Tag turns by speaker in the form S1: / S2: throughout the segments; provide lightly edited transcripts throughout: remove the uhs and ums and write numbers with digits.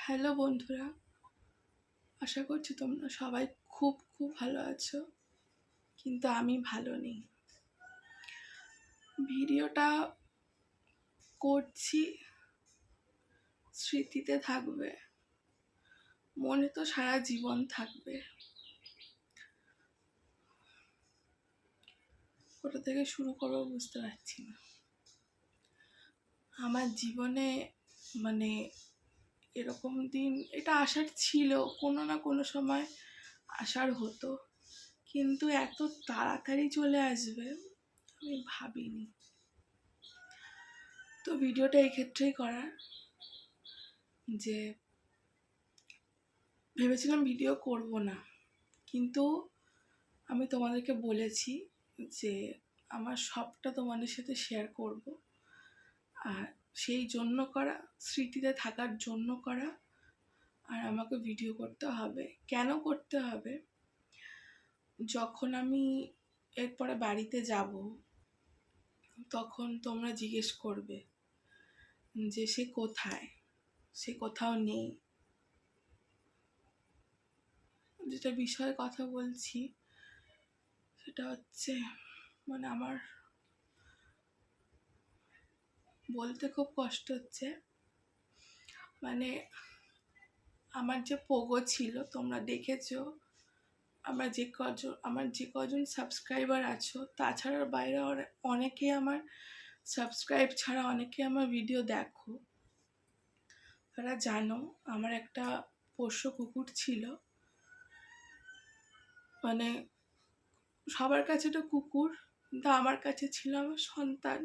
S1: Hello বন্ধুরা, আশা করছি তোমরা সবাই খুব খুব ভালো আছো, কিন্তু আমি ভালো নেই। ভিডিওটা করছি, স্মৃতিতে থাকবে, মনে তো সারা জীবন থাকবে। কোথা থেকে শুরু করবো বুঝতে পারছি না। আমার জীবনে মানে এরকম দিন এটা আসার ছিল, কোনো না কোনো সময় আসার হতো, কিন্তু এত তাড়াতাড়ি চলে আসবে আমি ভাবিনি। তো ভিডিওটা এই ক্ষেত্রেই করার যে ভেবেছিলাম ভিডিও করব না, কিন্তু আমি তোমাদেরকে বলেছি যে আমার সবটা তোমাদের সাথে শেয়ার করব, আর সেই জন্য করা, স্মৃতিতে থাকার জন্য করা। আর আমাকে ভিডিও করতে হবে। কেন করতে হবে? যখন আমি এরপরে বাড়িতে যাব তখন তোমরা জিজ্ঞেস করবে যে সে কোথায়, সে কোথাও নেই। যেটা বিষয়ে কথা বলছি সেটা হচ্ছে আমার বলতে খুব কষ্ট হচ্ছে। আমার যে পোগো ছিল, তোমরা দেখেছো, আমার যে কজন সাবস্ক্রাইবার আছো, তাছাড়ার বাইরে অনেকেই আমার সাবস্ক্রাইব ছাড়া অনেকে আমার ভিডিও দেখো। তারা জানো আমার একটা পোষ্য কুকুর ছিল। সবার কাছে তো কুকুর, কিন্তু আমার কাছে ছিল আমার সন্তান।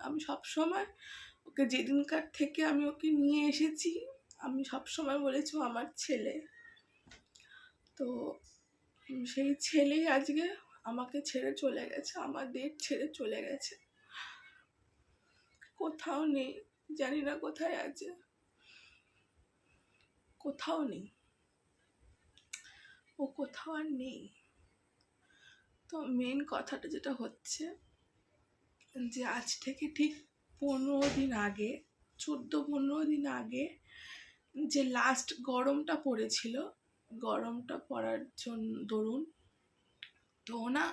S1: আমি সবসময় ওকে, যেদিনকার থেকে আমি ওকে নিয়ে এসেছি, আমি সবসময় বলেছি আমার ছেলে। তো সেই ছেলেই আজকে আমাকে ছেড়ে চলে গেছে, আমাদের ছেড়ে চলে গেছে। কোথাও নেই, জানি না কোথায় আছে, কোথাও নেই, ও কোথাও আর নেই। তো মেন কথাটা যেটা হচ্ছে যে আজ থেকে ঠিক 15 দিন আগে, 14-15 দিন আগে যে লাস্ট গরমটা পড়েছিল, গরমটা পড়ার জন্য ধরুন তো না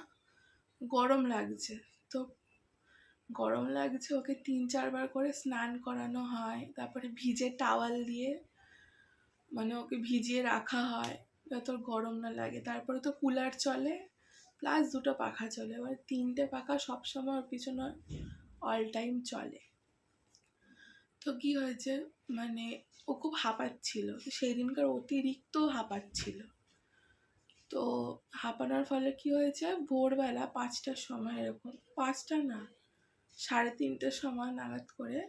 S1: গরম লাগছে, তো গরম লাগছে, ওকে 3-4 বার করে স্নান করানো হয়, তারপরে ভিজে টাওয়াল দিয়ে ওকে ভিজিয়ে রাখা হয় যত গরম না লাগে। তারপরে তো কুলার চলে, প্লাস 2টো পাখা চলে, এবার 3টে পাখা সবসময় ওর পিছনে অল টাইম চলে। তো কি হয়েছে, ও খুব হাঁপাচ্ছিল, সেই দিনকার অতিরিক্ত হাঁপাচ্ছিল। তো হাঁপানোর ফলে কি হয়েছে, ভোরবেলা 5টার সময়, এরকম 5টা না 3:30টার সময় নাগাদ করে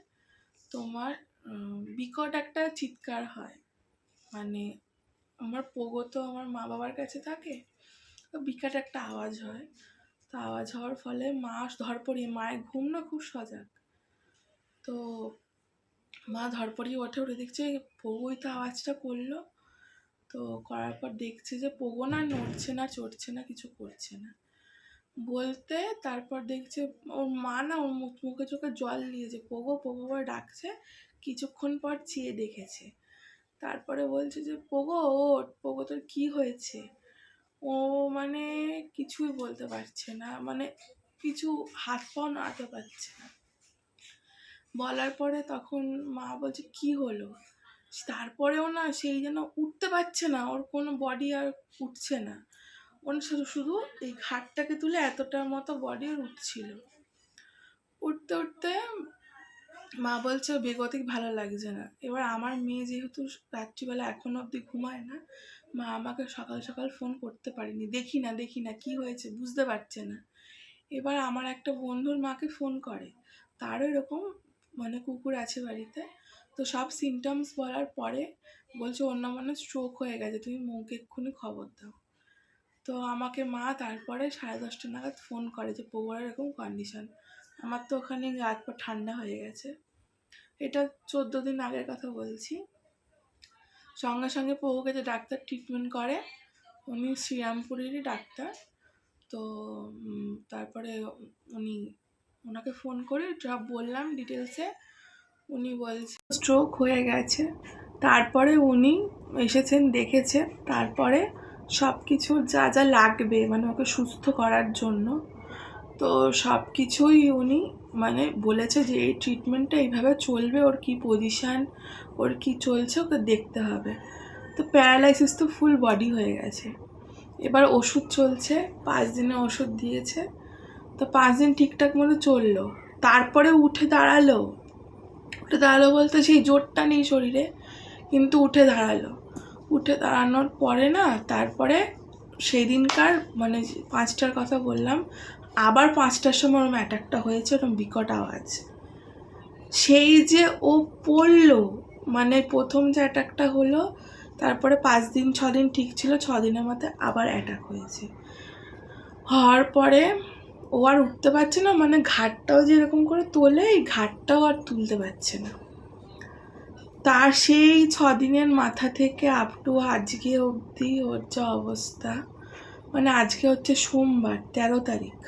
S1: তোমার বিকট একটা চিৎকার হয়। আমার পোগো তো আমার মা বাবার কাছে থাকে, তো বিকট একটা আওয়াজ হয়। তো আওয়াজ হওয়ার ফলে মা ধরপড়িয়ে, মায়ের ঘুম না খুব সজাগ, তো মা ধরপড়িয়ে ওঠে দেখছে পোগোই তো আওয়াজটা করলো। তো করার পর দেখছে যে পোগো না নড়ছে না, চড়ছে না, কিছু করছে না বলতে, তারপর দেখছে ওর মা না ওর মুখে চোখে জল দিয়েছে, পোগো পোগো করে ডাকছে। কিছুক্ষণ পর চেয়ে দেখেছে, তারপরে বলছে যে পোগো ওঠ, পোগো তোর কি হয়েছে? ও কিছুই বলতে পারছে না, কিছু হাত পাও নাড়াতে পারছে না। বলার পরে তখন মা বলছে কি হলো? তারপরেও না সেই যেন উঠতে পারছে না, ওর কোনো বডি আর উঠছে না, ওর শুধু এই ঘাটটাকে তুলে এতটার মতো বডি ওর উঠছিল। উঠতে উঠতে মা বলছে বেগতিক ভালো লাগছে না। এবার আমার মেয়ে যেহেতু রাত্রিবেলা এখনো অবধি ঘুমায় না, মা আমাকে সকাল সকাল ফোন করতে পারেনি, দেখি না কি হয়েছে বুঝতে পারছে না। এবার আমার একটা বন্ধুর মাকে ফোন করে, তারও এরকম কুকুর আছে বাড়িতে। তো সব সিমটমস বলার পরে বলছে ওর স্ট্রোক হয়ে গেছে, তুমি মৌকে এক্ষুনি খবর দাও। তো আমাকে মা তারপরে 10:30 নাগাদ ফোন করে যে পোগোর এরকম কন্ডিশন। আমার তো ওখানে হাত পা ঠান্ডা হয়ে গেছে। এটা 14 দিন আগের কথা বলছি। সঙ্গে সঙ্গে পোগোকে যে ডাক্তার ট্রিটমেন্ট করে, উনি শ্রীরামপুরেরই ডাক্তার। তো তারপরে ওনাকে ফোন করে সব বললাম ডিটেলসে। উনি বলছে স্ট্রোক হয়ে গেছে। তারপরে উনি এসেছেন, দেখেছে, তারপরে সব কিছু যা যা লাগবে মানে ওকে সুস্থ করার জন্য, তো সব কিছুই উনি মানে বলেছে যে এই ট্রিটমেন্টটা এইভাবে চলবে, ওর কি পজিশান, ওর কি চলছে ওকে দেখতে হবে। তো প্যারালাইসিস তো ফুল বডি হয়ে গেছে। এবার ওষুধ চলছে, 5 দিনে ওষুধ দিয়েছে। তো 5 দিন ঠিকঠাক মতো চললো, তারপরে উঠে দাঁড়ালো বলতে সেই জোরটা নেই শরীরে, কিন্তু উঠে দাঁড়ালো। উঠে দাঁড়ানোর পরে না, তারপরে সেই দিনকার মানে 5টার কথা বললাম, আবার 5টার সময় ওরম অ্যাটাকটা হয়েছে, ওরম বিকট আওয়াজ। সেই যে ও পড়লো, মানে প্রথম যে অ্যাটাকটা হলো, তারপরে 5 দিন 6 দিন ঠিক ছিল, 6 দিনের মধ্যে আবার অ্যাটাক হয়েছে। হওয়ার পরে ও আর উঠতে পারছে না, মানে ঘাটটাও যেরকম করে তোলে, এই ঘাটটাও আর তুলতে পারছে না। তার সেই 6 দিনের মাথা থেকে আপ টু আজকে অবধি ওর যা অবস্থা, মানে আজকে হচ্ছে সোমবার 13 তারিখ,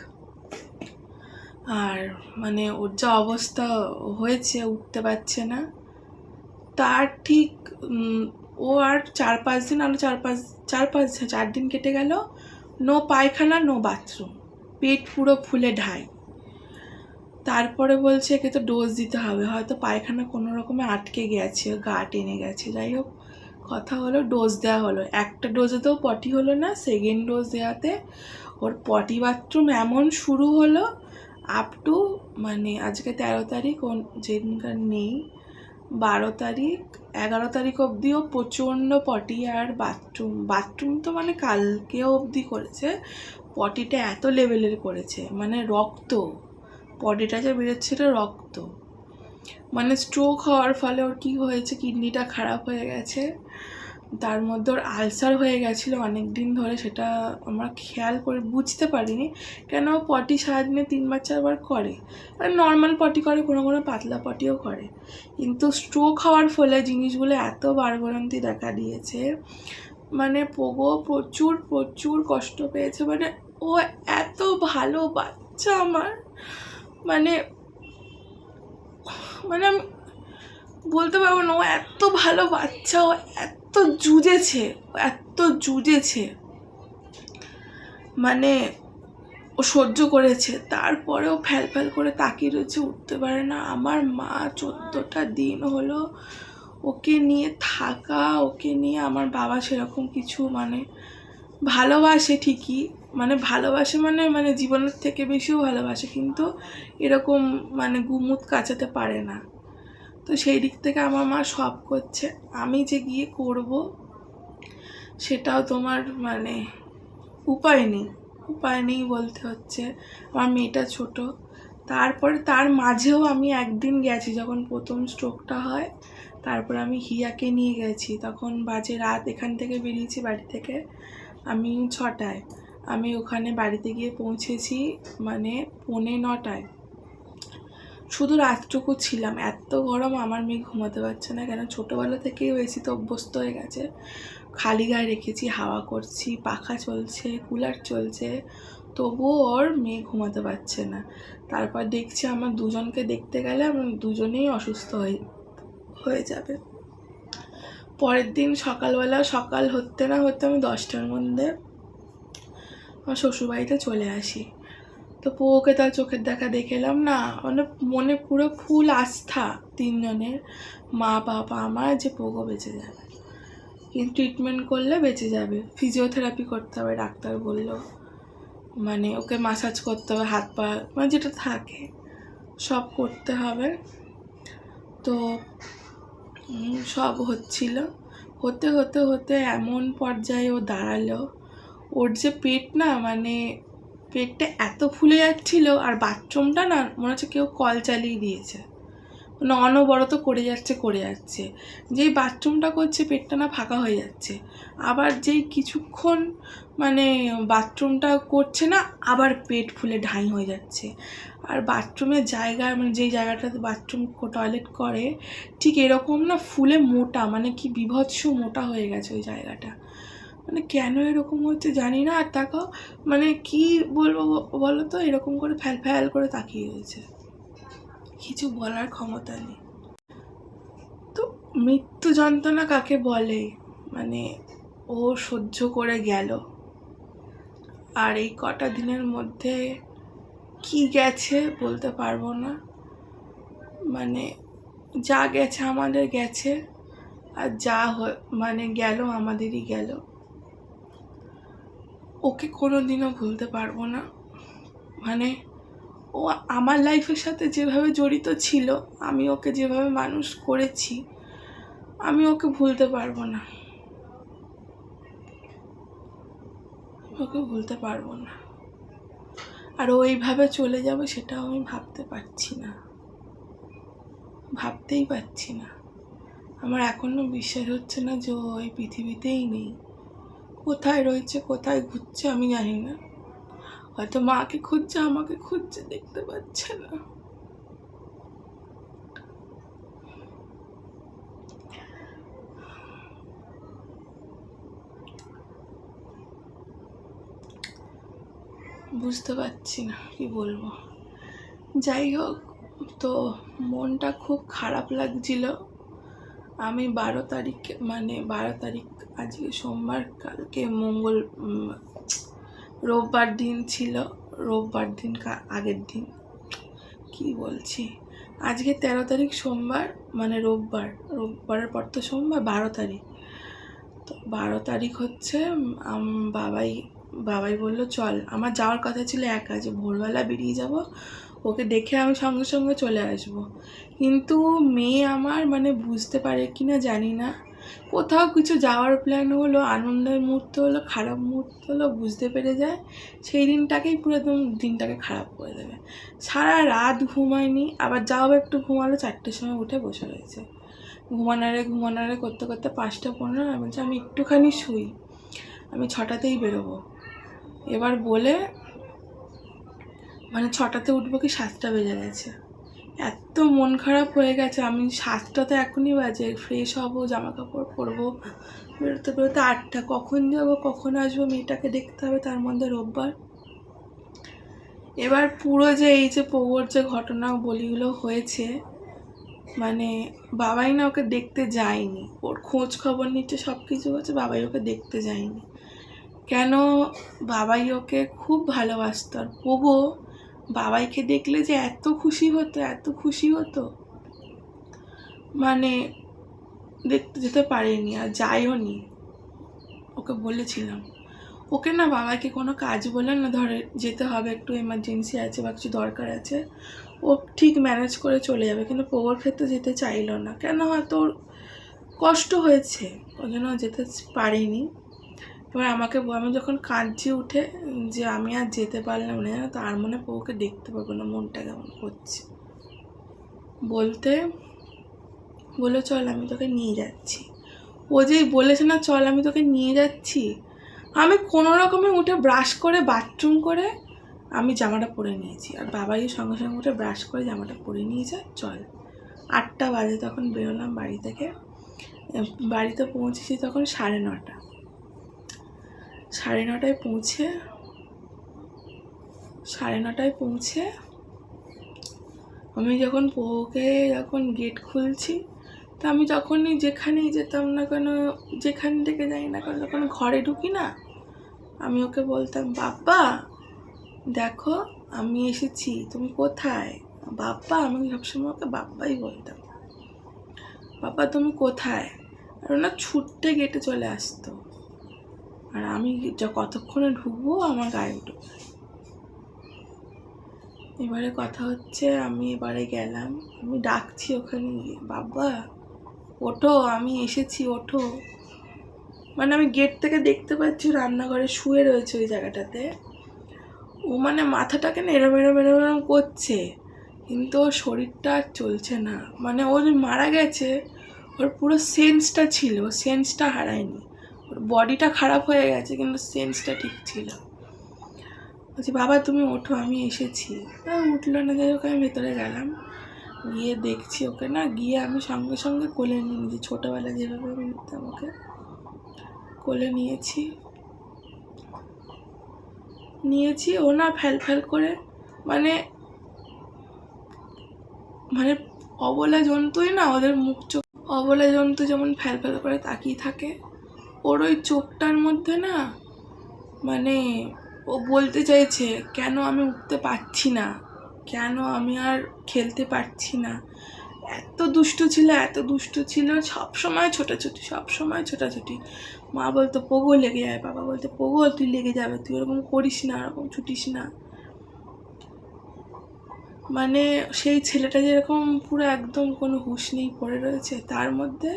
S1: আর মানে ওর যা অবস্থা হয়েছে, উঠতে পারছে না। তার ঠিক ও আর 4-5 দিন, আরও 4 দিন কেটে গেল, নো পায়খানা নো বাথরুম, পেট পুরো ফুলে ঢাই। তারপরে বলছে একে তো ডোজ দিতে হবে, হয়তো পায়খানা কোনো রকমে আটকে গেছে, গা টেনে গেছে, যাই হোক কথা হলো, ডোজ দেওয়া হলো। একটা ডোজেতেও পটি হলো না, সেকেন্ড ডোজ দেওয়াতে ওর পটি বাথরুম এমন শুরু হলো আপ টু মানে আজকে 13 তারিখ, ও যেদিনকার নেই 12 তারিখ 11 তারিখ অবধিও প্রচণ্ড পটি আর বাথরুম তো মানে কালকেও অবধি করেছে। পটিটা এত লেভেলের করেছে, মানে রক্ত, পটিটা যে বেরোচ্ছিল রক্ত। মানে স্ট্রোক হওয়ার ফলে ওর কী হয়েছে, কিডনিটা খারাপ হয়ে গেছে, তার মধ্যে ওর আলসার হয়ে গেছিলো অনেক দিন ধরে, সেটা আমরা খেয়াল করে বুঝতে পারিনি, কেন পটি সারাদিনে 3-4বার করে, আর নর্মাল পটি করে, কোনো কোনো পাতলা পটিও করে, কিন্তু স্ট্রোক হওয়ার ফলে জিনিসগুলো এত বাড়বাড়ন্তি দেখা দিয়েছে, মানে পোগো প্রচুর প্রচুর কষ্ট পেয়েছে। মানে ও এত ভালো বাচ্চা আমার, মানে মানে আমি বলতে পারবো না, ও এত ভালো বাচ্চা, ও এত জুঝেছে, মানে ও সহ্য করেছে, তারপরেও ফ্যাল করে তাকিয়ে রয়েছে, উঠতে পারে না। আমার মা 14টা দিন হলো ওকে নিয়ে থাকা, ওকে নিয়ে, আমার বাবা সেরকম কিছু মানে ভালোবাসে ঠিকই, মানে ভালোবাসে মানে জীবনের থেকে বেশিও ভালোবাসে, কিন্তু এরকম মানে গুমুত কাচাতে পারে না। তো সেই দিক থেকে আমার মা সব করছে, আমি যে গিয়ে করব সেটাও তোমার মানে উপায় নেই বলতে হচ্ছে। আমার মেয়েটা ছোট, তারপরে তার মাঝেও আমি একদিন গেছি যখন প্রথম স্ট্রোকটা হয়, তারপর আমি হিয়াকে নিয়ে গেছি, তখন বাজে রাত, এখান থেকে বেরিয়েছি বাড়ি থেকে আমি 6টায়, আমি ওখানে বাড়িতে গিয়ে পৌঁছেছি মানে 9:45। শুধু রাতটুকু ছিলাম, এত গরম, আমার মেয়ে ঘুমাতে পারছে না, কেন ছোটোবেলা থেকেই হয়েছি তো অভ্যস্ত হয়ে গেছে। খালি গায়ে রেখেছি, হাওয়া করছি, পাখা চলছে, কুলার চলছে, তবুও ওর মেয়ে ঘুমাতে পারছে না। তারপর দেখছি আমার দুজনকে দেখতে গেলে আমার দুজনেই অসুস্থ হয়ে যাবে। পরের দিন সকালবেলা, সকাল হতে না হতে আমি 10টার মধ্যে আমার শ্বশুরবাড়িতে চলে আসি। তো পোকে তার চোখের দেখা দেখে এলাম না, মানে মনে পুরো ফুল আস্থা 3জনের, মা বাবা আমার, যে পোগো বেঁচে যাবে, কিন্তু ট্রিটমেন্ট করলে বেঁচে যাবে, ফিজিওথেরাপি করতে হবে ডাক্তার বলল, মানে ওকে মাসাজ করতে হবে, হাত পা মানে যেটা থাকে সব করতে হবে। তো সব হচ্ছিল, হতে হতে হতে এমন পর্যায়ে ও দাঁড়ালো, ওর যে পেট না, মানে পেটটা এত ফুলে যাচ্ছিল, আর বাথরুমটা না মনে হচ্ছে কেউ কল চালিয়ে দিয়েছে, মানে অনবরত করে যাচ্ছে, যেই বাথরুমটা করছে পেটটা না ফাঁকা হয়ে যাচ্ছে, আবার যেই কিছুক্ষণ মানে বাথরুমটা করছে না, আবার পেট ফুলে ঢাই হয়ে যাচ্ছে। আর বাথরুমের জায়গা, মানে যেই জায়গাটাতে বাথরুম টয়লেট করে ঠিক এরকম না ফুলে মোটা, মানে কি বিভৎস মোটা হয়ে গেছে ওই জায়গাটা, মানে কেন এরকম হচ্ছে জানি না। আর তাকাও মানে কি বলবো বলো তো, এরকম করে ফ্যাল করে তাকিয়ে রয়েছে, কিছু বলার ক্ষমতা নেই। মৃত্যু যন্ত্রণা কাকে বলে, মানে ও সহ্য করে গেল। আর এই কটা দিনের মধ্যে কি গেছে বলতে পারবো না, মানে যা গেছে আমাদের গেছে, আর যা মানে গেল আমাদেরই গেল। ওকে কোনোদিনও ভুলতে পারবো না। মানে ও আমার লাইফের সাথে যেভাবে জড়িত ছিল, আমি ওকে যেভাবে মানুষ করেছি, আমি ওকে ভুলতে পারবো না, ওকে ভুলতে পারবো না। আর ও এইভাবে চলে যাবে সেটাও আমি ভাবতে পারছি না, ভাবতেই পারছি না। আমার এখনো বিশ্বাস হচ্ছে না যে ও এই পৃথিবীতেই নেই। কোথায় রয়েছে, কোথায় ঘুরছে আমি জানি না। হয়তো মাকে খুঁজছে, আমাকে খুঁজছে, দেখতে পাচ্ছে না। বুঝতে পারছি না কি বলবো। যাই হোক, তো মনটা খুব খারাপ লাগছিল। আমি 12 তারিখ, মানে 12 তারিখ আজকে সোমবার, কালকে রোববার দিন ছিল, রোববার দিন আগের দিন কি বলছি, আজকে 13 তারিখ সোমবার, মানে রোববারের পর তো সোমবার 12 তারিখ। তো 12 তারিখ হচ্ছে বাবাই বললো চল। আমার যাওয়ার কথা ছিল একা, যে ভোরবেলা বেরিয়ে যাব, ওকে দেখে আমি সঙ্গে সঙ্গে চলে আসব। কিন্তু মেয়ে আমার মানে বুঝতে পারে কি না জানি না, কোথাও কিছু যাওয়ার প্ল্যান হলো, আনন্দের মুহূর্ত হলো, খারাপ মুহূর্ত হলো, বুঝতে পেরে যায়, সেই দিনটাকেই পুরো একদম দিনটাকে খারাপ করে দেবে। সারা রাত ঘুমায়নি, আবার যাও একটু ঘুমালো, 4টের সময় উঠে বসে রয়েছে। ঘুমানারে করতে করতে 5টা 15, আমি বলছি আমি একটুখানি শুই, আমি 6টাতেই বেরোবো। এবার বলে মানে 6টাতে উঠবো কি 7টা বেজে গেছে। এত মন খারাপ হয়ে গেছে। আমি 7টা তো এখনই বাজে, ফ্রেশ হবো, জামা কাপড় পরবো, বেরোতে বেরোতে 8টা, কখন যাবো কখন আসবো, মেয়েটাকে দেখতে হবে, তার মধ্যে রোববার। এবার পুরো যে এই যে পৌর যে ঘটনা বলিগুলো হয়েছে, মানে বাবাই না ওকে দেখতে যায়নি, ওর খোঁজ খবর নিচ্ছে, সব কিছু হচ্ছে, বাবাই ওকে দেখতে যায়নি কেন? বাবাই ওকে খুব ভালোবাসতো। আর পোগো বাবাইকে দেখলে যে এত খুশি হতো, এত খুশি হতো, মানে দেখতে যেতে পারেনি, আর যাইও নি। ওকে বলেছিলাম, ওকে না বাবাকে কোনো কাজ বলে না, ধরে যেতে হবে, একটু এমার্জেন্সি আছে বা কিছু দরকার আছে, ও ঠিক ম্যানেজ করে চলে যাবে। কিন্তু পোগোর ক্ষেত্রে যেতে চাইলো না কেন, হয়তো ওর কষ্ট হয়েছে, ওই জন্য যেতে পারিনি। এবার আমি যখন কাঁদছি উঠে যে আমি আর যেতে পারলাম না, তার মনে পোগোকে দেখতে পাবো না, মনটা কেমন করছে। বলে চল আমি তোকে নিয়ে যাচ্ছি। ও যেই বলেছে না চল আমি তোকে নিয়ে যাচ্ছি, আমি কোনো রকমে উঠে ব্রাশ করে বাথরুম করে আমি জামাটা পরে নিয়েছি। আর বাবাই সঙ্গে সঙ্গে উঠে ব্রাশ করে জামাটা পরে নিয়েছে, চল। 8টা বাজে তখন বেরোলাম বাড়ি থেকে। বাড়িতে পৌঁছেছি তখন 9:30। 9:30 পৌঁছে আমি যখন যখন গেট খুলছি, তা আমি যখনই যেখানেই যেতাম না কেন, যেখান থেকে যাই না কেন, যখন ঘরে ঢুকি না, আমি ওকে বলতাম বাবা দেখো আমি এসেছি, তুমি কোথায় বাবা। আমি সবসময় ওকে বাবাই বলতাম, বাবা তুমি কোথায়। আর ওনা ছুটতে গেটে চলে আসতো, আর আমি কতক্ষণে ঢুকবো আমার গায়ে উঠবে। এবারে কথা হচ্ছে, আমি এবারে গেলাম, আমি ডাকছি ওখানে গিয়ে, বাবা ওঠো আমি এসেছি, ওঠো। মানে আমি গেট থেকে দেখতে পাচ্ছি রান্নাঘরে শুয়ে রয়েছে ওই জায়গাটাতে। ও মানে মাথাটাকে না এরম এরম এরম এরম করছে, কিন্তু ওর শরীরটা আর চলছে না। মানে ও যে মারা গেছে, ওর পুরো সেন্সটা ছিল, সেন্সটা হারায়নি। ওর বডিটা খারাপ হয়ে গেছে কিন্তু সেন্সটা ঠিক ছিল। বলছি বাবা তুমি ওঠো আমি এসেছি। উঠলো না, যাই হোক আমি ভেতরে গেলাম, গিয়ে দেখছি ওকে না, গিয়ে আমি সঙ্গে সঙ্গে কোলে নিয়ে নিয়েছি, ছোটোবেলায় যেভাবে আমি নিতাম ওকে কোলে নিয়েছি। ও না ফ্যাল করে, মানে মানে অবলা জন্তুই না, ওদের মুখ চোখ অবলা জন্তু যেমন ফ্যাল ফ্যাল করে তাকিয়ে থাকে, ওর ওই চোখটার মধ্যে না মানে ও বলতে চাইছে কেন আমি উঠতে পারছি না, কেন আমি আর খেলতে পারছি না। এত দুষ্টু ছিল, এত দুষ্টু ছিল, সবসময় ছোটাছুটি, সবসময় ছোটাছুটি। মা বলতো পোগো লেগে যায়, বাবা বলতো পোগো তুই লেগে যাবে, তুই ওরকম করিস না, ওরকম ছুটিস না। মানে সেই ছেলেটা যেরকম পুরো একদম কোনো হুঁশ নেই পড়ে রয়েছে, তার মধ্যে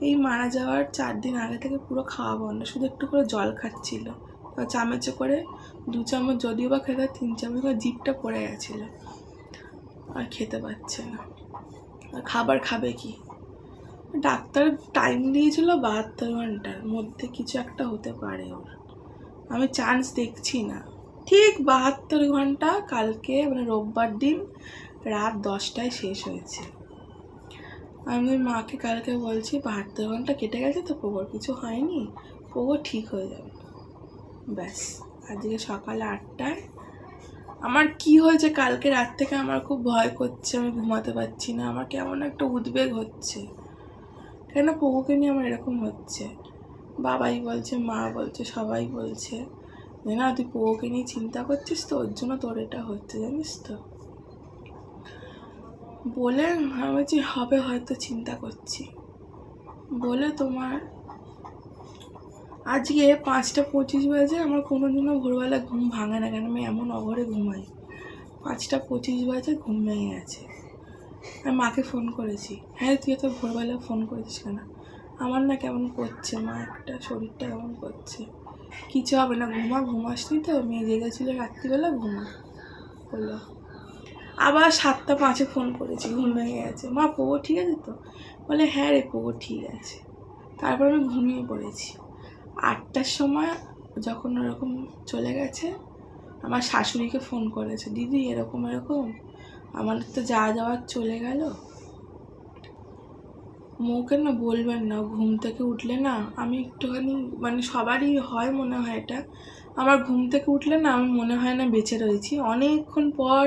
S1: এই মারা যাওয়ার 4 দিন আগে থেকে পুরো খাওয়া বন্ধ, শুধু একটু করে জল খাচ্ছিল চামচে করে, 2 চামচ যদিও বা খেতে, 3 চামচ করে জিভটা পড়ে গেছিলো, আর খেতে পারছে না। আর খাবার খাবে কি? ডাক্তার টাইম দিয়েছিল 72 ঘন্টার মধ্যে কিছু একটা হতে পারে ওর, আমি চান্স দেখছি না। ঠিক 72 ঘন্টা কালকে মানে রোববার দিন রাত 10টায় শেষ হয়েছে। আমি মাকে কালকে বলছি 72 ঘন্টা কেটে গেছে তো পোগোর কিছু হয়নি, পোগো ঠিক হয়ে যাবে। ব্যাস আজকে সকালে 8টায় আমার কি হয়েছে কালকে রাত থেকে আমার খুব ভয় করছে, আমি ঘুমাতে পারছি না, আমার কেমন একটা উদ্বেগ হচ্ছে, কেন পোগোকে নিয়ে আমার এরকম হচ্ছে। বাবাই বলছে, মা বলছে, সবাই বলছে যে না তুই পোগোকে নিয়ে চিন্তা করছিস তো, ওর জন্য তোর এটা হচ্ছে, জানিস তো। বলে ভাবছি হবে হয়তো চিন্তা করছি বলে, তোমার আজকে 5টা 25 বাজে, আমার কোনোদিনও ভোরবেলা ঘুম ভাঙে না, কেন আমি এমন অঘরে ঘুমাই। 5টা 25 বাজে ঘুম ভেঙে গেছে। আমি মাকে ফোন করেছি, হ্যাঁ তুই তো ভোরবেলা ফোন করেছিস কেন? আমার না কেমন করছে মা, একটা শরীরটা কেমন করছে। কিছু হবে না, ঘুমাসনি তো, মেয়ে জেগেছিল রাত্রিবেলা, ঘুমা বললো। আবার 7টা 5-এ ফোন করেছি, ঘুম ভেঙে গেছে, মা পোগো ঠিক আছে তো? বলে হ্যাঁ রে পোগো ঠিক আছে। তারপর আমি ঘুমিয়ে পড়েছি। 8টার সময় যখন ওরকম চলে গেছে, আমার শাশুড়িকে ফোন করেছে, দিদি এরকম এরকম আমাদের তো যাওয়ার চলে গেল। মুখে না বলবেন না, ঘুম থেকে উঠলে না আমি একটুখানি মানে সবারই হয় মনে হয় এটা, আমার ঘুম থেকে উঠলে না আমি মনে হয় না বেঁচে রয়েছি, অনেকক্ষণ পর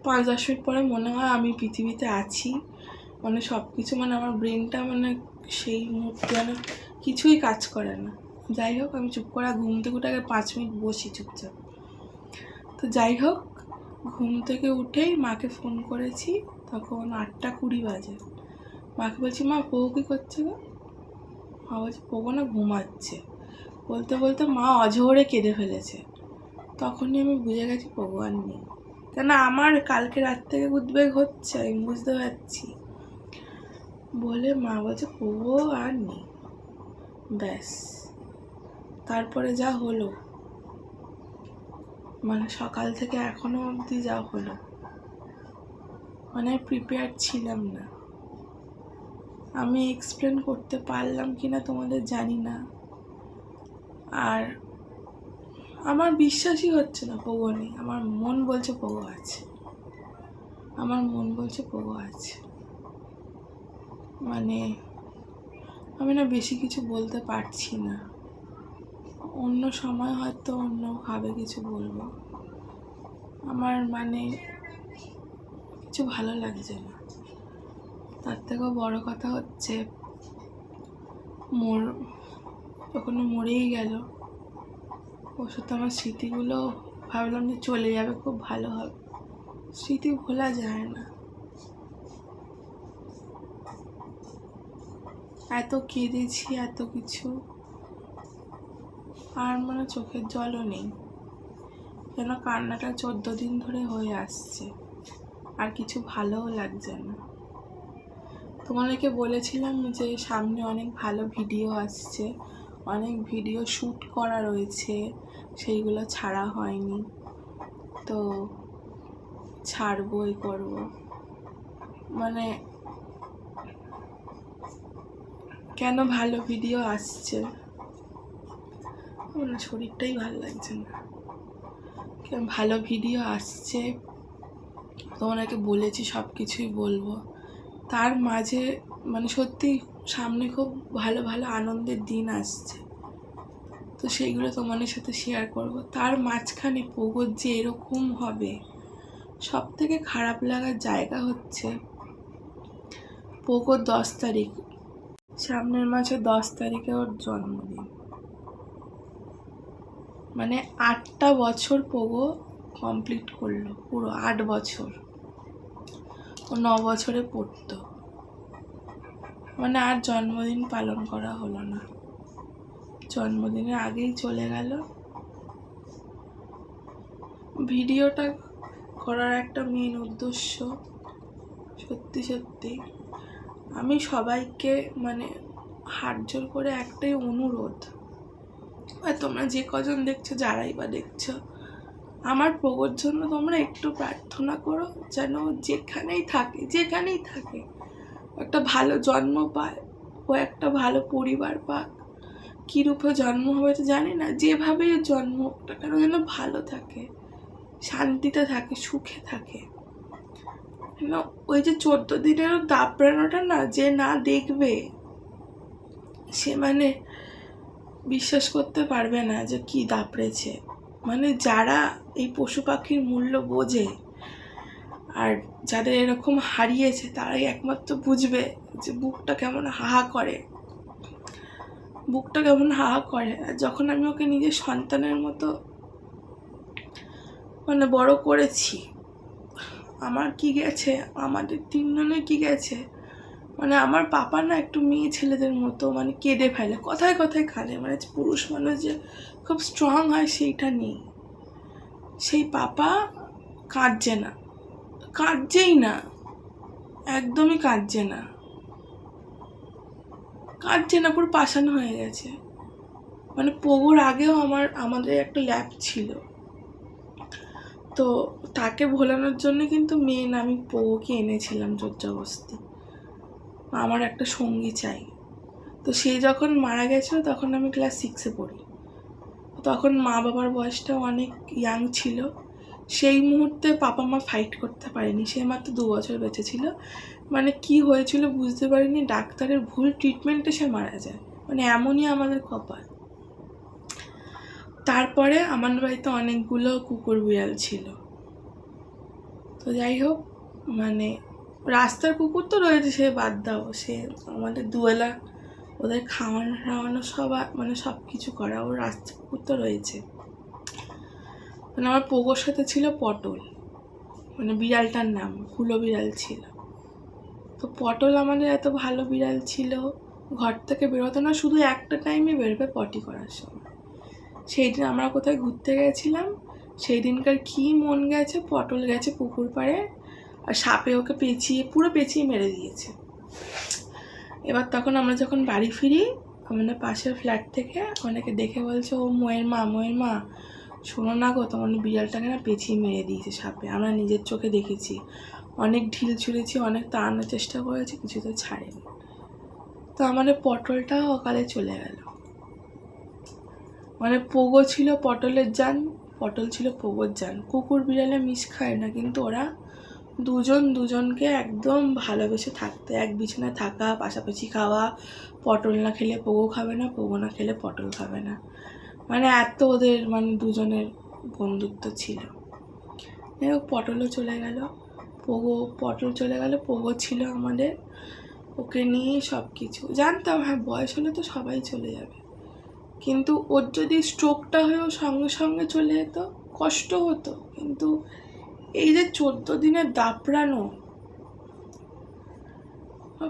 S1: 5-10 মিনিট পরে মনে হয় আমি পৃথিবীতে আছি। মানে সব কিছু মানে আমার ব্রেনটা মানে সেই মুহূর্তে মানে কিছুই কাজ করে না। যাই হোক আমি চুপ করে ঘুম থেকে উঠে আগে 5 মিনিট বসি চুপচাপ। তো যাই হোক ঘুম থেকে উঠেই মাকে ফোন করেছি, তখন 8টা 20 বাজে। মাকে বলছি মা পোগো কী করছে গো? মা বলছে পোগো না ঘুমাচ্ছে। বলতে বলতে মা অঝোরে কেঁদে ফেলেছে। তখনই আমি বুঝে গেছি পোগো আর নেই, কেন আমার কালকে রাত থেকে উদ্বেগ হচ্ছে, আমি বুঝতে পারছি। বলে মা বলছে পোগো আর নেই। ব্যাস তারপরে যা হলো, মানে সকাল থেকে এখনো অবধি যা হলো, মানে প্রিপেয়ার ছিলাম না। আমি এক্সপ্লেন করতে পারলাম কি না তোমাদের জানি না, আর আমার বিশ্বাসই হচ্ছে না পোগো নেই। আমার মন বলছে পোগো আছে, আমার মন বলছে পোগো আছে। মানে আমি না বেশি কিছু বলতে পারছি না, অন্য সময় হয়তো অন্যভাবে কিছু বলবো। আমার মানে কিছু ভালো লাগছে না। তার থেকেও বড় কথা হচ্ছে যখন মরেই গেল, ওর সাথে আমার স্মৃতিগুলো ভাবলাম যে চলে যাবে, খুব ভালো হবে। স্মৃতি ভোলা যায় না। এত কেঁদেছি, এত কিছু, আর মানে চোখের জলও নেই, যেন কান্নাটা 14 দিন ধরে হয়ে আসছে, আর কিছু ভালোও লাগছে না। তোমাদেরকে বলেছিলাম যে সামনে অনেক ভালো ভিডিও আসছে, অনেক ভিডিও শ্যুট করা রয়েছে, সেইগুলো ছাড়া হয়নি, তো ছাড়বই করব। মানে কেন ভালো ভিডিও আসছে, আমার শরীরটাই ভালো লাগছে না। কেন ভালো ভিডিও আসছে, তোমাদেরকে বলেছি সব কিছুই বলবো, তার মাঝে মানে সত্যি সামনে খুব ভালো ভালো আনন্দের দিন আসছে, তো সেইগুলো তোমাদের সাথে শেয়ার করব। তার মাঝখানে পোগোর যে এরকম হবে, সব থেকে খারাপ লাগার জায়গা হচ্ছে পোগোর 10 তারিখ সামনের মাসে 10 তারিখে ওর জন্মদিন। মানে 8টা বছর পোগো কমপ্লিট করলো, পুরো 8 বছর। ও 9 বছরে পড়তো, মানে আর জন্মদিন পালন করা হলো না, জন্মদিনের আগেই চলে গেল। ভিডিওটা করার একটা মেন উদ্দেশ্য, সত্যি সত্যি আমি সবাইকে মানে হাত জোর করে একটাই অনুরোধ, আর তোমরা যে কজন দেখছো, যারাই বা দেখছো, আমার পোগোর জন্য তোমরা একটু প্রার্থনা করো যেন যেখানেই থাকে একটা ভালো জন্ম পায়, ও একটা ভালো পরিবার পাক। কী রূপে জন্ম হবে তো জানি না, যেভাবেই জন্ম ওটা কেন যেন ভালো থাকে, শান্তিতে থাকে, সুখে থাকে। ওই যে 14 দিনেরও দাপড়ানোটা না, যে না দেখবে সে মানে বিশ্বাস করতে পারবে না যে কি দাপড়েছে। মানে যারা এই পশু পাখির মূল্য বোঝে আর যাদের এরকম হারিয়েছে, তারাই একমাত্র বুঝবে যে বুকটা কেমন হাহা করে। আর যখন আমি ওকে নিজের সন্তানের মতো মানে বড় করেছি, আমার কি গেছে, আমাদের 3 জনের কি গেছে। মানে আমার পাপা না একটু মেয়ে ছেলেদের মতো মানে কেঁদে ফেলে, কথায় কথায় কাঁদে, মানে পুরুষ মানুষ যে খুব স্ট্রং হয় সেইটা নেই। সেই পাপা কাঁদছেই না, একদমই কাঁদছে না, পুরো পাষাণ হয়ে গেছে। মানে পোগোর আগেও আমাদের একটা ল্যাব ছিল, তো তাকে ভোলানোর জন্য কিন্তু মেন আমি পোগোকে এনেছিলাম জোর জবরদস্তি, আমার একটা সঙ্গী চাই। তো সে যখন মারা গেছিলো তখন আমি ক্লাস 6-এ পড়ি, তখন মা বাবার বয়সটাও অনেক ইয়াং ছিল। সেই মুহূর্তে পাপা মা ফাইট করতে পারেনি, সে মাত্র 2 বছর বেঁচে ছিল। মানে কি হয়েছিল বুঝতে পারিনি, ডাক্তারের ভুল ট্রিটমেন্টে সে মারা যায়, মানে এমনই আমাদের কপাল। তারপরে আমার বাড়িতে অনেকগুলো কুকুর বিড়াল ছিল, তো যাই হোক, মানে রাস্তার কুকুর তো রয়েছে, সে বাদ দাও, সে আমাদের দুবেলা ওদের খাওয়ানো মানে সব কিছু করা, ওর রাস্তার কুকুর তো রয়েছে। মানে আমার পোগোর সাথে ছিল পটল, মানে বিড়ালটার নাম হুলো বিড়াল ছিল। তো পটল আমাদের এত ভালো বিড়াল ছিল, ঘর থেকে বেরোতো না, শুধু একটা টাইমে বেরোবে পটি করার সময়। সেই দিন আমরা কোথায় ঘুরতে গেছিলাম, সেই দিনকার কি মন গেছে, পটল গেছে পুকুর পাড়ে, আর সাপে ওকে পুরো পেঁচিয়ে মেরে দিয়েছে। এবার তখন আমরা যখন বাড়ি ফিরি, আমাদের পাশের ফ্ল্যাট থেকে অনেকে দেখে বলছে, ও মোয়ের মা শোনো না গো, তোমার বিড়ালটাকে না পেঁচিয়ে মেরে দিয়েছে সাপে। আমরা নিজের চোখে দেখেছি, অনেক ঢিল ছুঁড়েছি, অনেক তাড়ানোর চেষ্টা করেছি, কিছু তো ছাড়েনি। তো আমাদের পটলটাও অকালে চলে গেল। মানে পোগো ছিল পটলের জান, পটল ছিল পোগোর জান। কুকুর বিড়ালে মিশ খায় না, কিন্তু ওরা দুজনকে একদম ভালোবেসে থাকতে, এক বিছানায় থাকা, পাশাপাশি খাওয়া, পটল না খেলে পোগো খাবে না, পোগো না খেলে পটল খাবে না, মানে এত ওদের মানে দুজনের বন্ধুত্ব ছিল। যাই হোক, পটল চলে গেল, পোগো ছিল আমাদের, ওকে নিয়েই সব কিছু। জানতাম হ্যাঁ বয়স হলে তো সবাই চলে যাবে, কিন্তু ওর যদি স্ট্রোকটা হয়েও সঙ্গে সঙ্গে চলে যেত, কষ্ট হতো। কিন্তু এই যে 14 দিনের দাপড়ানো,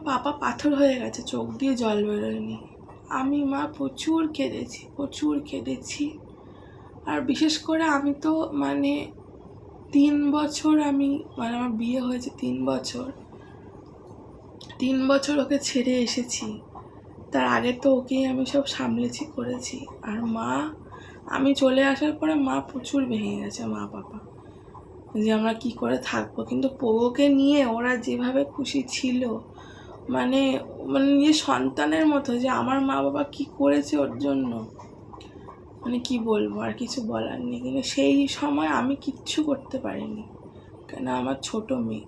S1: পাপা পাথর হয়ে গেছে, চোখ দিয়ে জল বেরোয়নি। আমি মা প্রচুর কেঁদেছি। আর বিশেষ করে আমি তো মানে 3 বছর মানে আমার বিয়ে হয়েছে 3 বছর ওকে ছেড়ে এসেছি। তার আগে তো ওকেই আমি সব সামলেছি, করেছি। আর মা, আমি চলে আসার পরে মা প্রচুর ভেঙে গেছে, মা পাপা, যে আমরা কি করে থাকবো। কিন্তু পোগোকে নিয়ে ওরা যেভাবে খুশি ছিল, মানে নিজের সন্তানের মতো, যে আমার মা বাবা কি করেছে ওর জন্য, মানে কি বলবো, আর কিছু বলার নেই। কিন্তু সেই সময় আমি কিচ্ছু করতে পারিনি, কেন আমার ছোট মেয়ে।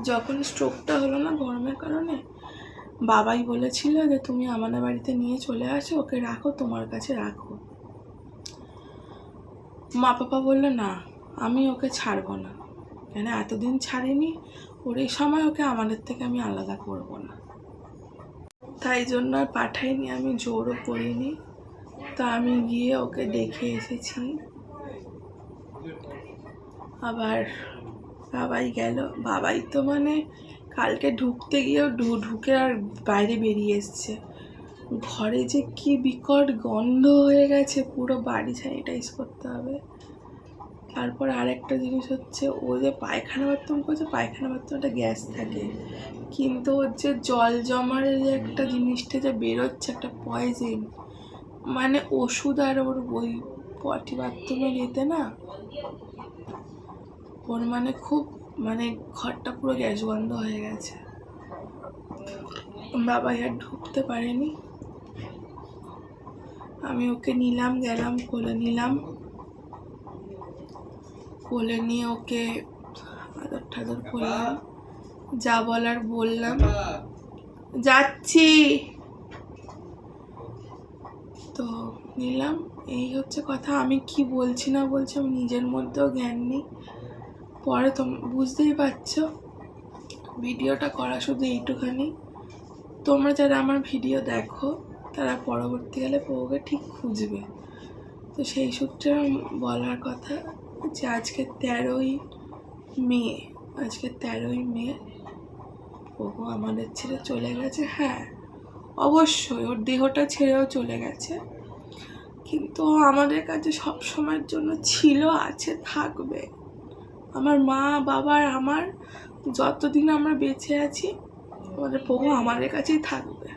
S1: যখন স্ট্রোকটা হলো না গরমের কারণে, বাবাই বলেছিল যে তুমি আমাদের বাড়িতে নিয়ে চলে আসো, ওকে রাখো, তোমার কাছে রাখো। মা পাপা বললো না, আমি ওকে ছাড়বো না, কেন এতদিন ছাড়িনি, ওর এই সময় ওকে আমাদের থেকে আমি আলাদা করবো না। তাই জন্য আর পাঠাইনি, আমি জোরও করিনি। তো আমি গিয়ে ওকে দেখে এসেছি। আবার বাবাই গেল, বাবাই তো মানে কালকে ঢুকতে গিয়েও ঢুকে আর বাইরে বেরিয়ে এসছে। ঘরে যে কি বিকট গন্ধ হয়ে গেছে, পুরো বাড়ি স্যানিটাইজ করতে হবে। তারপর আরেকটা জিনিস হচ্ছে, ও যে পায়খানা বাথরুম করছে, পায়খানা বাথরুমটা গ্যাস থাকে, কিন্তু ওর যে জল জমার যে একটা জিনিসটা যে বেরোচ্ছে, একটা পয়জেন, মানে ওষুধ আর ওর ওই পটি বাথরুমে যেতে না, ওর মানে খুব মানে ঘরটা পুরো গ্যাস বন্ধ হয়ে গেছে। বাবাই আর ঢুকতে পারেনি। আমি ওকে নিলাম, গেলাম, কোলে নিলাম, কোলে নিয়ে ওকে আদর ঠাদর করলাম, যা বলার বললাম, যাচ্ছি তো নিলাম। এই হচ্ছে কথা। আমি কি বলছি না বলছি আমি নিজের মধ্যেও জ্ঞান নেই। পরে বুঝতেই পারছো, ভিডিওটা করা শুধু এইটুখানি। তোমরা যারা আমার ভিডিও দেখো তারা পরবর্তীকালে ওকে ঠিক খুঁজবে। তো সেই সূত্রে বলার কথা যে আজকে 13ই মে, আজকে 13ই মে ও আমাদের ছেড়ে চলে গেছে। হ্যাঁ অবশ্যই ওর দেহটা ছেড়েও চলে গেছে, কিন্তু আমাদের কাছে সব সময়ের জন্য ছিল, আছে, থাকবে। আমার মা বাবার আমার যতদিন আমরা বেঁচে আছি আমাদের প্রভু আমাদের কাছেই থাকবে।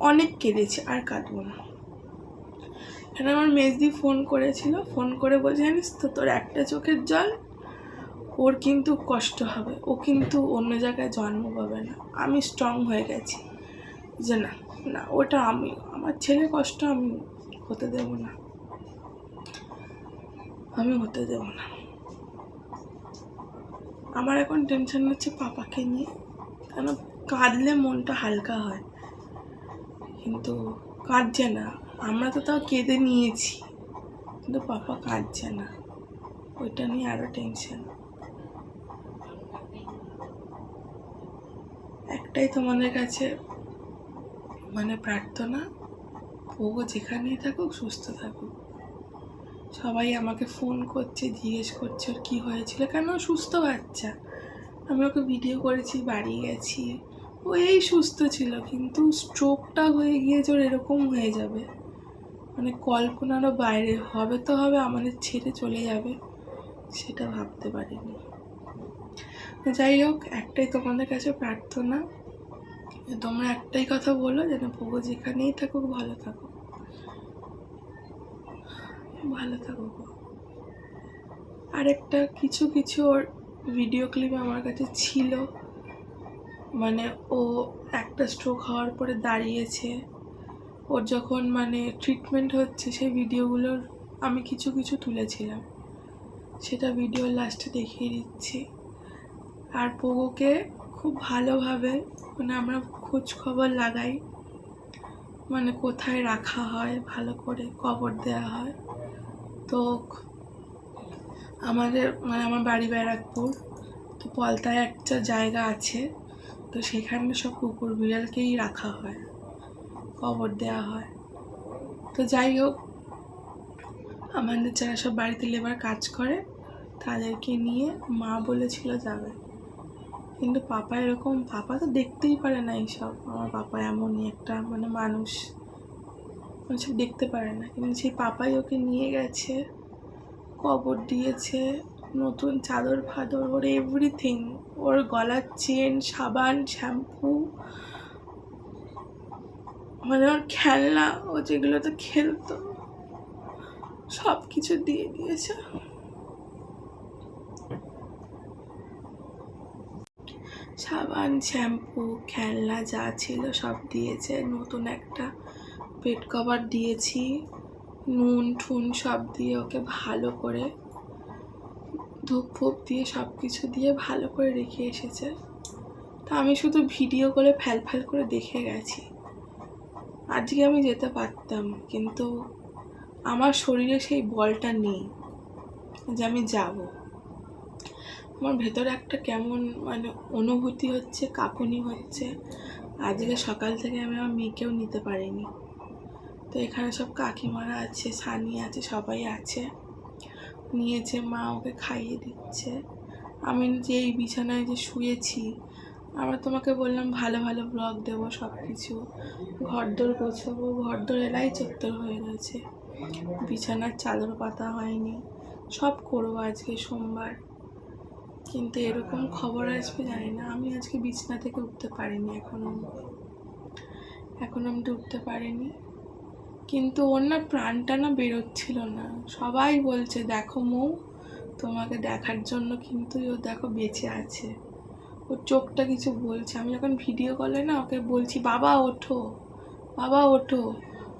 S1: অনেক কেঁদেছি, আর কাঁদবো না। এখানে আমার মেজদি ফোন করেছিল, ফোন করে বলছে জানিস তো তোর একটা চোখের জল ওর কিন্তু কষ্ট হবে, ও কিন্তু অন্য জায়গায় জন্ম পাবে না। আমি স্ট্রং হয়ে গেছি যে না না, ওটা আমি, আমার ছেলে কষ্ট আমি হতে দেব না, আমি হতে দেব না। আমার এখন টেনশন হচ্ছে পাপাকে নিয়ে, কেন কাঁদলে মনটা হালকা হয়, কিন্তু কাঁদছে না। আমরা তো তাও কেঁদে নিয়েছি, কিন্তু পাপা কাঁদছে না, ওইটা নিয়ে আরো টেনশন। একটাই তোমাদের কাছে মানে প্রার্থনা, ও যেখানেই থাকুক সুস্থ থাকুক। সবাই আমাকে ফোন করছে, জিজ্ঞেস করছে ওর কী হয়েছিল, কেন সুস্থ বাচ্চা। আমি ওকে ভিডিও করেছি, বাড়ি গেছি, ও এই সুস্থ ছিল, কিন্তু স্ট্রোকটা হয়ে গিয়েছে ওর এরকম হয়ে যাবে, মানে কল্পনারও বাইরে হবে। তো হবে, আমাদের ছেড়ে চলে যাবে, সেটা ভাবতে পারিনি। যাই হোক, একটাই তোমাদের কাছে প্রার্থনা, তোমরা একটাই কথা বলো যেন প্রভু যেখানেই থাকুক ভালো থাকুক, ভালো থাকুক। আরেকটা কিছু কিছু ওর ভিডিও ক্লিপ আমার কাছে ছিল, মানে ও একটা স্ট্রোক হওয়ার পরে দাঁড়িয়েছে, ওর যখন মানে ট্রিটমেন্ট হচ্ছে সেই ভিডিওগুলোর আমি কিছু কিছু তুলেছিলাম, সেটা ভিডিওর লাস্টে দেখিয়ে দিচ্ছি। আর পোগোকে খুব ভালোভাবে মানে আমরা খোঁজ খবর লাগাই, মানে কোথায় রাখা হয়, ভালো করে কবর দেওয়া হয়। তো আমাদের মানে আমার বাড়ি ব্যারাকপুর, তো পলতায় একটা জায়গা আছে, তো সেখানে সব কুকুর বিড়ালকেই রাখা হয়, কবর দেওয়া হয়। তো যাই হোক, আমাদের যারা সব বাড়িতে লেবার কাজ করে তাদেরকে নিয়ে মা বলেছিল যাবে, কিন্তু পাপা এরকম, পাপা তো দেখতেই পারে না এইসব, আমার পাপা এমনই একটা মানে মানুষ, সব দেখতে পারে না, কিন্তু সেই পাপাই ওকে নিয়ে গেছে, কবর দিয়েছে, নতুন চাদর ফাদর, ওর এভরিথিং, ওর গলার চেন, সাবান, শ্যাম্পু, মানে ওর খেলনা, ও যেগুলোতে খেলতো সব কিছু দিয়ে দিয়েছে। সাবান, শ্যাম্পু, খেলনা যা ছিল সব দিয়েছে, নতুন একটা বেড কভার দিয়েছি, নুন ঠুন সব দিয়ে ওকে ভালো করে ধূপ ফুপ দিয়ে সব কিছু দিয়ে ভালো করে রেখে এসেছে। তা আমি শুধু ভিডিও করে ফ্যাল ফ্যাল করে দেখে গেছি। আজকে আমি যেতে পারতাম, কিন্তু আমার শরীরে সেই বলটা নেই যে আমি যাব। আমার ভেতরে একটা কেমন মানে অনুভূতি হচ্ছে, কাঁপুনি হচ্ছে, আজকে সকাল থেকে আমি আমার মেয়েকেও নিতে পারিনি। তো এখানে সব কাকিমারা আছে, সানি আছে, সবাই আছে। নিয়েছে, মা ওকে খাইয়ে দিচ্ছে। আমি যে এই বিছানায় যে শুয়েছি, আমরা তোমাকে বললাম ভালো ভালো ব্লগ দেবো, সব কিছু ঘরদোর গোছাবো, ঘরদোর এলাই চত্বর হয়ে গেছে, বিছানার চাদর পাতা হয়নি, সব করবো আজকে সোমবার। কিন্তু এরকম খবর আসবে জানি না। আমি আজকে বিছানা থেকে উঠতে পারিনি, এখনো আমি উঠতে পারিনি। কিন্তু ওর না প্রাণটা না বেরোচ্ছিল না। সবাই বলছে দেখো মৌ, তোমাকে দেখার জন্য কিন্তু ও দেখো বেঁচে আছে, ওর চোখটা কিছু বলছে। আমি যখন ভিডিও কলে না ওকে বলছি বাবা ওঠো, বাবা ওঠো,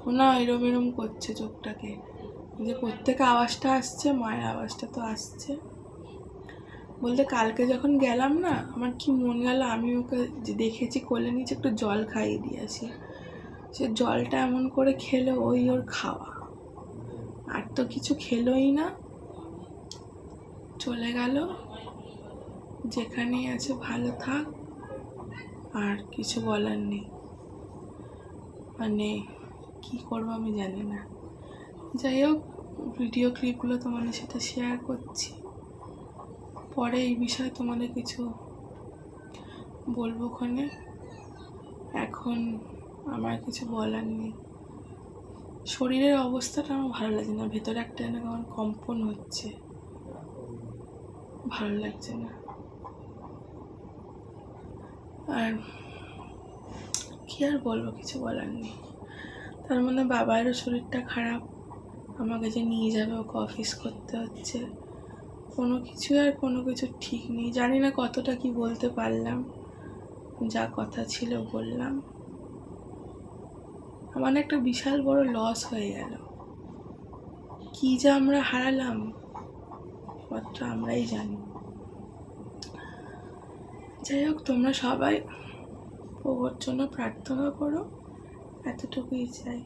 S1: ও না এরম এরম করছে চোখটাকে, যে প্রত্যেক আওয়াজটা আসছে, মায়ের আওয়াজটা তো আসছে। বলতে কালকে যখন গেলাম না, আমার কি মন গেল, আমি ওকে যে দেখেছি কোলে নিচে, একটু জল খাইয়ে দিয়েছি। সে জলটা এমন করে খেলো, ওই ওর খাওয়া, আর তো কিছু খেলোই না। চলে গেল, যেখানেই আছে ভালো থাক, আর কিছু বলার নেই। মানে কি করবো আমি জানি না। যাই হোক, ভিডিও ক্লিপগুলো তোমাদের সাথে শেয়ার করছি, পরে এই বিষয়ে তোমাদের কিছু বলবো ক্ষণে। এখন আমার কিছু বলার নেই। শরীরের অবস্থাটা আমার ভালো লাগে না, ভেতরে একটা যেন কেমন কম্পন হচ্ছে, ভালো লাগছে না। আর কি আর বলবো, কিছু বলার নেই। তার মধ্যে বাবারও শরীরটা খারাপ, আমাকে যে নিয়ে যাবে, ওকে অফিস করতে হচ্ছে, কোনো কিছু ঠিক নেই। জানি না কতটা কি বলতে পারলাম, যা কথা ছিল বললাম। আমার একটা বিশাল বড় লস হয়ে গেল, কি যে আমরা হারালাম মাত্র আমরাই জানি। যাই হোক, তোমরা সবাই ওর জন্য প্রার্থনা করো, এতটুকুই চাই।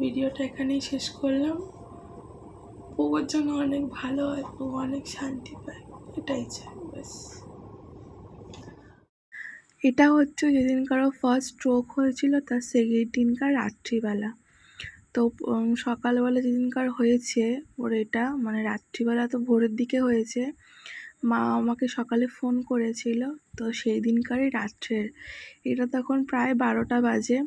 S1: ভিডিওটা এখানেই শেষ করলাম। ওর জন্য অনেক ভালো হয়, ও অনেক শান্তি পায়, এটাই চাই ব্যাস। এটা হচ্ছে যেদিনকার ফার্স্ট স্ট্রোক হয়েছিল তার সেকেন্ড দিনকার রাত্রিবেলা। তো সকালবেলা যেদিনকার হয়েছে ওর, এটা মানে রাত্রিবেলা তো ভোরের দিকে হয়েছে। মা আমাকে সকালে ফোন করেছিল, তো সেই দিনকারই রাত্রের, এটা তখন প্রায় 12টা বাজে।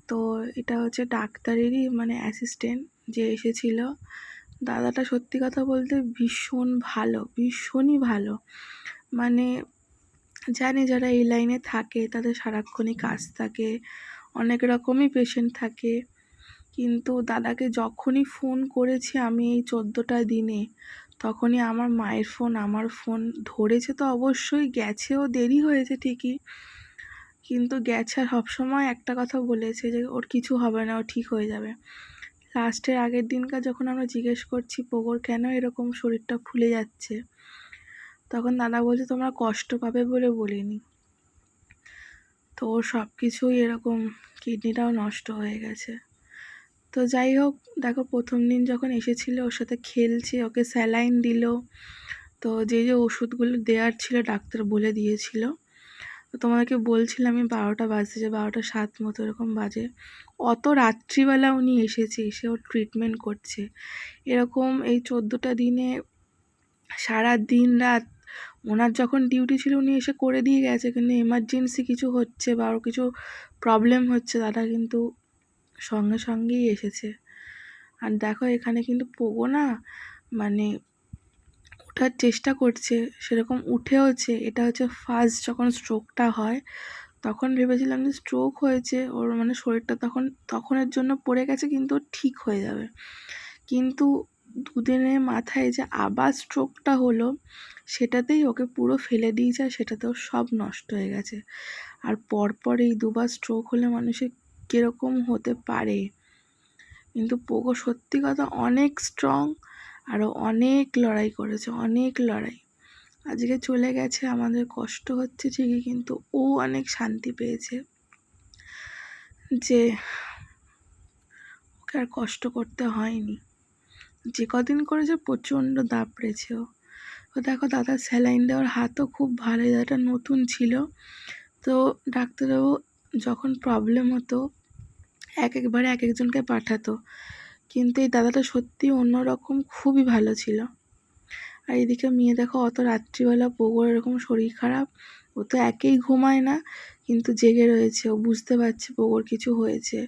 S1: তো এটা হচ্ছে ডাক্তারেরই মানে অ্যাসিস্ট্যান্ট যে এসেছিল। দাদাটা সত্যি কথা বলতে ভীষণ ভালো, ভীষণই ভালো। মানে জানি যারা এই লাইনে থাকে তাদের সারাক্ষণই কাজ থাকে, অনেক রকমই পেশেন্ট থাকে। কিন্তু দাদাকে যখনই ফোন করেছি আমি এই 14টা দিনে, তখনই আমার মায়ের ফোন, আমার ফোন ধরেছে। তো অবশ্যই গেছেও, দেরি হয়েছে ঠিকই, কিন্তু গেছে। আর সবসময় একটা কথা বলেছে যে ওর কিছু হবে না, ও ঠিক হয়ে যাবে। লাস্টের আগের দিনকার যখন আমরা জিজ্ঞেস করছি পোগোর কেন এরকম শরীরটা ফুলে যাচ্ছে, তখন দাদা বলছে তোমরা কষ্ট পাবে বলে বলিনি। তো ওর সব কিছুই এরকম, কিডনিটাও নষ্ট হয়ে গেছে। তো যাই হোক, দেখো প্রথম দিন যখন এসেছিল ওর সাথে খেলছে, ওকে স্যালাইন দিল। তো যে ওষুধগুলো দেওয়ার ছিল ডাক্তার বলে দিয়েছিল। তো তোমাদেরকে বলছিলাম আমি 12টা বাজে, যে 12টা 7 মতো এরকম বাজে। অত রাত্রিবেলা উনি এসে ওর ট্রিটমেন্ট করছে। এরকম এই 14টা দিনে সারা দিন রাত ওনার যখন ডিউটি ছিল উনি এসে করে দিয়ে গেছে, কিন্তু এমার্জেন্সি কিছু হচ্ছে বা আরও কিছু প্রবলেম হচ্ছে, দাদা কিন্তু সঙ্গে সঙ্গেই এসেছে। আর দেখো এখানে কিন্তু পোগো না মানে ওঠার চেষ্টা করছে, সেরকম উঠেওছে। এটা হচ্ছে ফার্স্ট যখন স্ট্রোকটা হয়, তখন ভেবেছিলাম যে স্ট্রোক হয়েছে ওর, মানে শরীরটা তখনের জন্য পড়ে গেছে, কিন্তু ঠিক হয়ে যাবে। কিন্তু দুদিনের মাথায় যে আবার স্ট্রোকটা হলো, সেটাতেই ওকে পুরো ফেলে দিয়েছে, আর সেটাতেও সব নষ্ট হয়ে গেছে। আর পরপর এই দুবার স্ট্রোক হলে মানুষের কীরকম হতে পারে। কিন্তু পোগো সত্যি কথা অনেক স্ট্রং, আরও অনেক লড়াই করেছে, অনেক লড়াই। আজকে চলে গেছে, আমাদের কষ্ট হচ্ছে ঠিকই, কিন্তু ও অনেক শান্তি পেয়েছে যে ওকে আর কষ্ট করতে হয়নি। যে কদিন করেছে প্রচণ্ড দাপড়েছে ও। দেখো দাদার স্যালাইন দেওয়ার হাতও খুব ভালো, দাদাটা নতুন ছিল। তো ডাক্তারবাবু যখন প্রবলেম হতো একবারে এক একজনকে পাঠাতো, কিন্তু এই দাদাটা সত্যিই অন্যরকম, খুবই ভালো ছিল। আর এদিকে মেয়ে দেখো অত রাত্রিবেলা পোগোর এরকম শরীর খারাপ, ও তো একেই ঘুমায় না কিন্তু জেগে রয়েছে, ও বুঝতে পারছে পোগোর কিছু হয়েছে।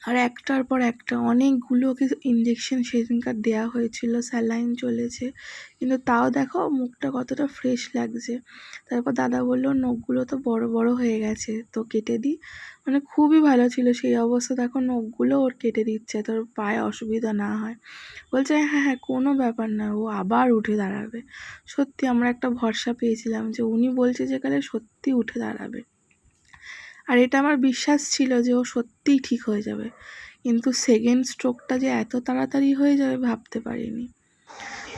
S1: আর একটার পর একটা অনেকগুলো ওকে ইঞ্জেকশন সেদিনকার দেওয়া হয়েছিল, স্যালাইন চলেছে, কিন্তু তাও দেখো মুখটা কতটা ফ্রেশ লাগছে। তারপর দাদা বললো নখগুলো তো বড় বড় হয়ে গেছে, তো কেটে দিই। মানে খুবই ভালো ছিল সেই অবস্থা, দেখো নখগুলো ওর কেটে দিচ্ছে তোর পায়ে অসুবিধা না হয়। বলছে হ্যাঁ হ্যাঁ কোনো ব্যাপার না, ও আবার উঠে দাঁড়াবে। সত্যি আমরা একটা ভরসা পেয়েছিলাম যে উনি বলছে যে কালে সত্যি উঠে দাঁড়াবে। আর এটা আমার বিশ্বাস ছিল যে ও সত্যিই ঠিক হয়ে যাবে, কিন্তু সেকেন্ড স্ট্রোকটা যে এত তাড়াতাড়ি হয়ে যাবে ভাবতে পারিনি।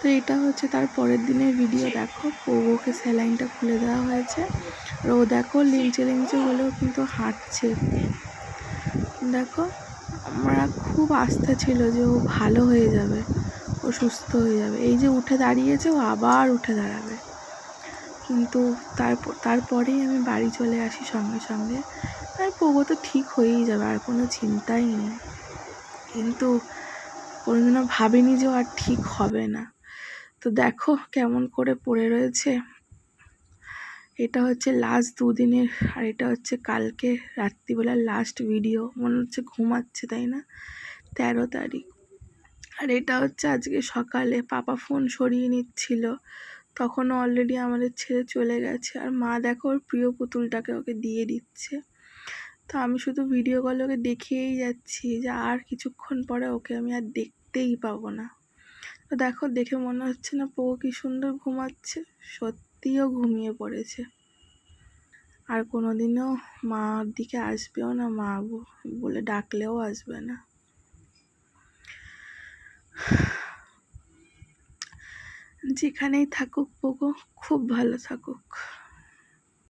S1: তো এটা হচ্ছে তার পরের দিনের ভিডিও। দেখো পোগোকে স্যালাইনটা খুলে দেওয়া হয়েছে, আর ও দেখো লিংচে লিংচে হলেও কিন্তু হাঁটছে। দেখো আমরা খুব আস্থা ছিল যে ও ভালো হয়ে যাবে, ও সুস্থ হয়ে যাবে। এই যে উঠে দাঁড়িয়েছে, ও আবার উঠে দাঁড়াবে। কিন্তু তারপরেই আমি বাড়ি চলে আসি সঙ্গে সঙ্গে। আর পোগো তো ঠিক হয়েই যাবে, আর কোনো চিন্তাই নেই। কিন্তু কোনোদিনও ভাবিনি যে ও আর ঠিক হবে না। তো দেখো কেমন করে পড়ে রয়েছে। এটা হচ্ছে লাস্ট দুদিনের, আর এটা হচ্ছে কালকে রাত্রিবেলার লাস্ট ভিডিও। মনে হচ্ছে ঘুমাচ্ছে, তাই না? 13 তারিখ। আর এটা হচ্ছে আজকে সকালে পাপা ফোন সরিয়ে নিচ্ছিল, তখনও অলরেডি আমাদের ছেড়ে চলে গেছে। আর মা দেখো ওর প্রিয় পুতুলটাকে ওকে দিয়ে দিচ্ছে। তো আমি শুধু ভিডিও কলে ওকে দেখিয়েই যাচ্ছি যে আর কিছুক্ষণ পরে ওকে আমি আর দেখতেই পাবো না। তো দেখো দেখে মনে হচ্ছে না পোগো কি সুন্দর ঘুমাচ্ছে, সত্যিও ঘুমিয়ে পড়েছে। আর কোনোদিনও মার দিকে আসবেও না, মা বলে ডাকলেও আসবে না। যেখানেই থাকুক পোগো খুব ভালো থাকুক।